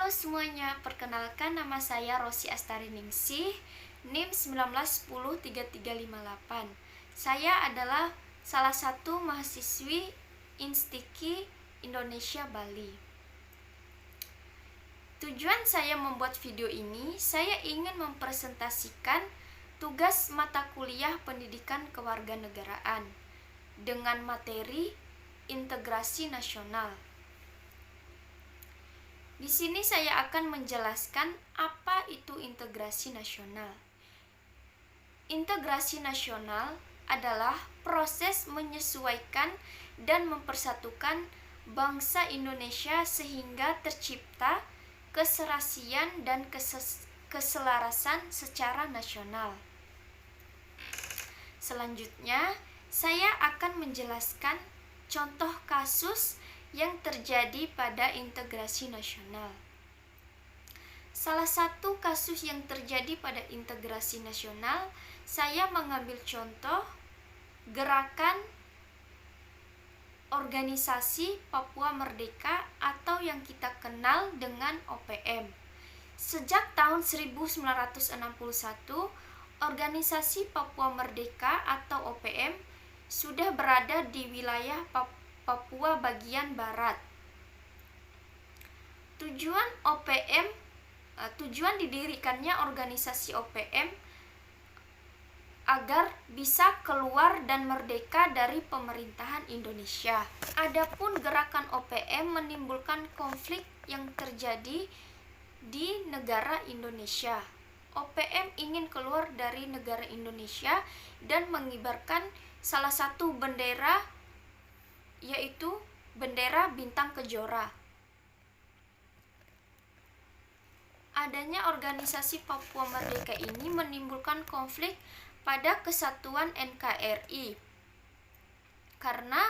Halo semuanya, perkenalkan nama saya Rosi Astari Ningsih, NIM 19103358. Saya adalah salah satu mahasiswi Instiki Indonesia Bali. Tujuan saya membuat video ini, saya ingin mempresentasikan tugas mata kuliah pendidikan kewarganegaraan dengan materi integrasi nasional. Di sini saya akan menjelaskan apa itu integrasi nasional. Integrasi nasional adalah proses menyesuaikan dan mempersatukan bangsa Indonesia sehingga tercipta keserasian dan keselarasan secara nasional. Selanjutnya, saya akan menjelaskan contoh kasus yang terjadi pada integrasi nasional. Salah satu kasus yang terjadi pada integrasi nasional, saya mengambil contoh gerakan organisasi Papua Merdeka atau yang kita kenal dengan OPM. Sejak tahun 1961, organisasi Papua Merdeka atau OPM sudah berada di wilayah Papua bagian barat. Tujuan didirikannya organisasi OPM agar bisa keluar dan merdeka dari pemerintahan Indonesia. Adapun gerakan OPM menimbulkan konflik yang terjadi di negara Indonesia. OPM ingin keluar dari negara Indonesia dan mengibarkan salah satu bendera, yaitu bendera bintang kejora. Adanya organisasi Papua Merdeka ini menimbulkan konflik pada kesatuan NKRI karena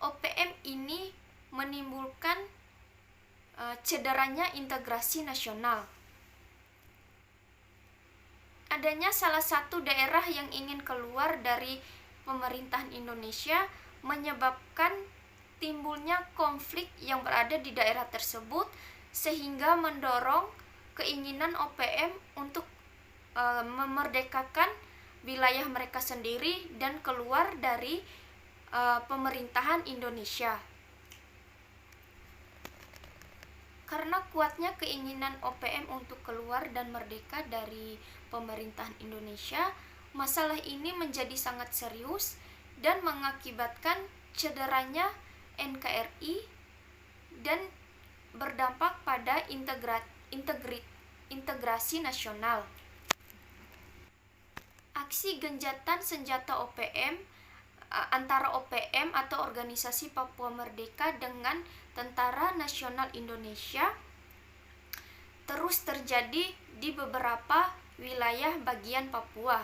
OPM ini menimbulkan cederanya integrasi nasional. Adanya salah satu daerah yang ingin keluar dari pemerintahan Indonesia menyebabkan timbulnya konflik yang berada di daerah tersebut sehingga mendorong keinginan OPM untuk memerdekakan wilayah mereka sendiri dan keluar dari pemerintahan Indonesia. Karena kuatnya keinginan OPM untuk keluar dan merdeka dari pemerintahan Indonesia, masalah ini menjadi sangat serius dan mengakibatkan cederanya NKRI dan berdampak pada integrasi nasional. Aksi genjatan senjata OPM antara OPM atau Organisasi Papua Merdeka dengan Tentara Nasional Indonesia terus terjadi di beberapa wilayah bagian Papua.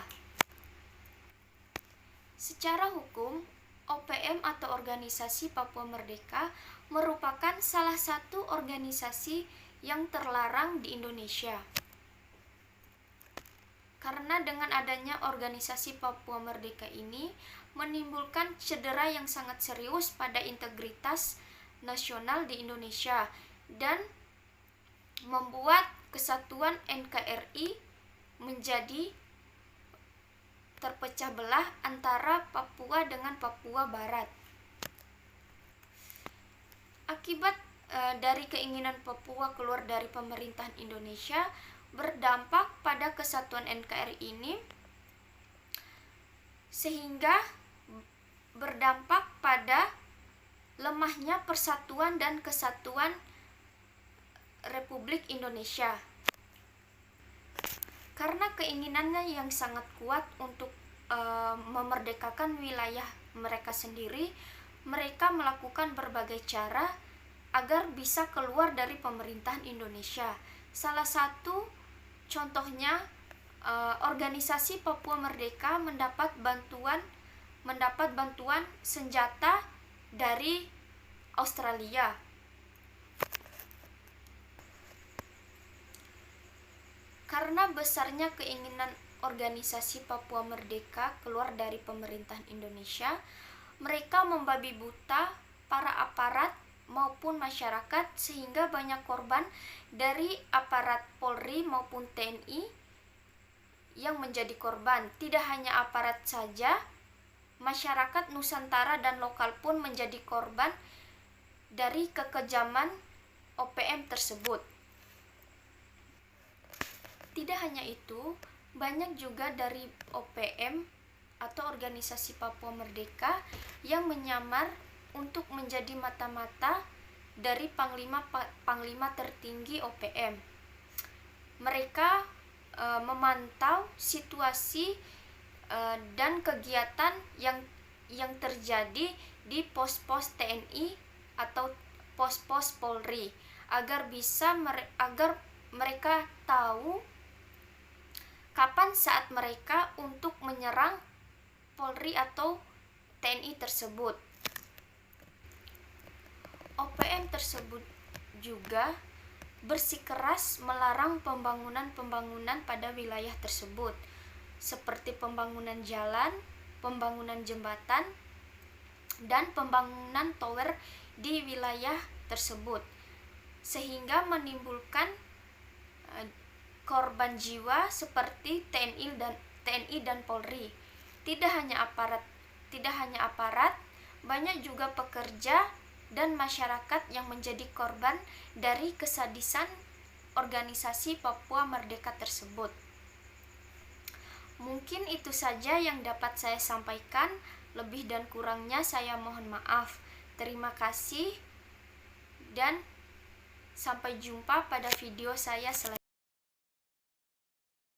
Secara hukum, OPM atau Organisasi Papua Merdeka merupakan salah satu organisasi yang terlarang di Indonesia. Karena dengan adanya organisasi Papua Merdeka ini menimbulkan cedera yang sangat serius pada integritas nasional di Indonesia dan membuat kesatuan NKRI menjadi terpecah belah antara Papua dengan Papua Barat. Akibat dari keinginan Papua keluar dari pemerintahan Indonesia berdampak pada kesatuan NKRI ini, sehingga berdampak pada lemahnya persatuan dan kesatuan Republik Indonesia. Karena keinginannya yang sangat kuat untuk memerdekakan wilayah mereka sendiri, mereka melakukan berbagai cara agar bisa keluar dari pemerintahan Indonesia. Salah satu contohnya, organisasi Papua Merdeka mendapat bantuan senjata dari Australia. Karena besarnya keinginan organisasi Papua Merdeka keluar dari pemerintahan Indonesia, mereka membabi buta para aparat maupun masyarakat, sehingga banyak korban dari aparat Polri maupun TNI yang menjadi korban. Tidak hanya aparat saja, masyarakat Nusantara dan lokal pun menjadi korban dari kekejaman OPM tersebut. Tidak hanya itu, banyak juga dari OPM atau Organisasi Papua Merdeka yang menyamar untuk menjadi mata-mata dari panglima tertinggi OPM. Mereka memantau situasi dan kegiatan yang terjadi di pos-pos TNI atau pos-pos Polri agar mereka tahu kapan saat mereka untuk menyerang Polri atau TNI tersebut. OPM tersebut juga bersikeras melarang pembangunan pada wilayah tersebut, seperti pembangunan jalan, pembangunan jembatan, dan pembangunan tower di wilayah tersebut, sehingga menimbulkan korban jiwa seperti TNI dan Polri. Tidak hanya aparat, banyak juga pekerja dan masyarakat yang menjadi korban dari kesadisan organisasi Papua Merdeka tersebut. Mungkin itu saja yang dapat saya sampaikan. Lebih dan kurangnya saya mohon maaf. Terima kasih dan sampai jumpa pada video saya selanjutnya.